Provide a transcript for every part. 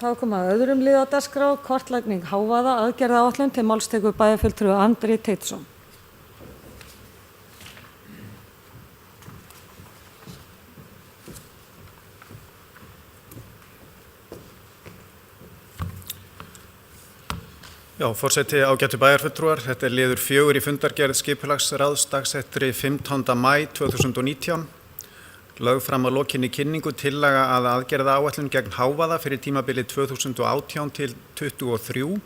Þá kom að öðrum lið á dagskrá, kortlagning hávaða, aðgerðaáætlun, til máls tekur bæjarfulltrúi Andri Teitsson. Já, forseti, ágætu bæjarfulltrúar, þetta liður 4 í fundargerð skipulagsráðs dagsettri 15. maí 2019. Lögð fram að lokinni kynningu tillaga að aðgerðaáætlun gegn hávaða fyrir tímabilið 2018 til 2023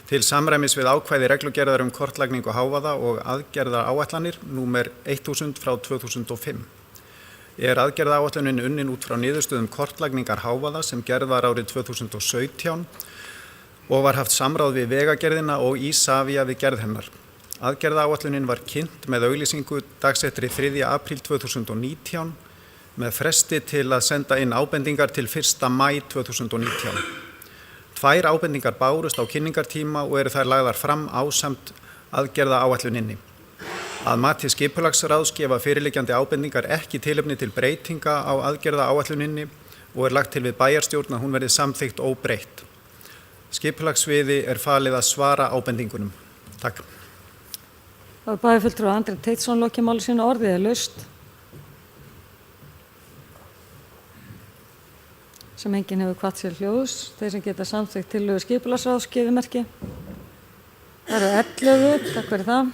til samræmis við ákvæði reglugerðar kortlagningu hávaða og aðgerðaáætlanir númer 1000 frá 2005. Aðgerðaáætlunin unnin út frá niðurstöðum kortlagningar hávaða sem gerð var árið 2017 og var haft samráð við Vegagerðina og Isavia við gerð hennar. Aðgerðaáætlunin var kynnt með auglýsingu dagsettri 3. apríl 2019 með fresti til að senda inn ábendingar til 1. maí 2019. 2 ábendingar bárust á kynningartíma og eru þær lagðar fram ásamt aðgerðaáætluninni. Að mati skipulagsráðs gefa fyrirliggjandi ábendingar ekki tilefni til breytinga á aðgerðaáætluninni og lagt til við bæjarstjórn að hún verði samþykkt óbreytt. Skipulagssviði falið að svara ábendingunum. Takk. Það var bæjarfulltrúi Andri Teitsson lokið máli sínu, orðið laust. Sem enginn hefur hvatt sér hljóðs, þeir sem geta samþykkt tillögu skipulagsráðs gefi merki. Það eru 11, takk fyrir það.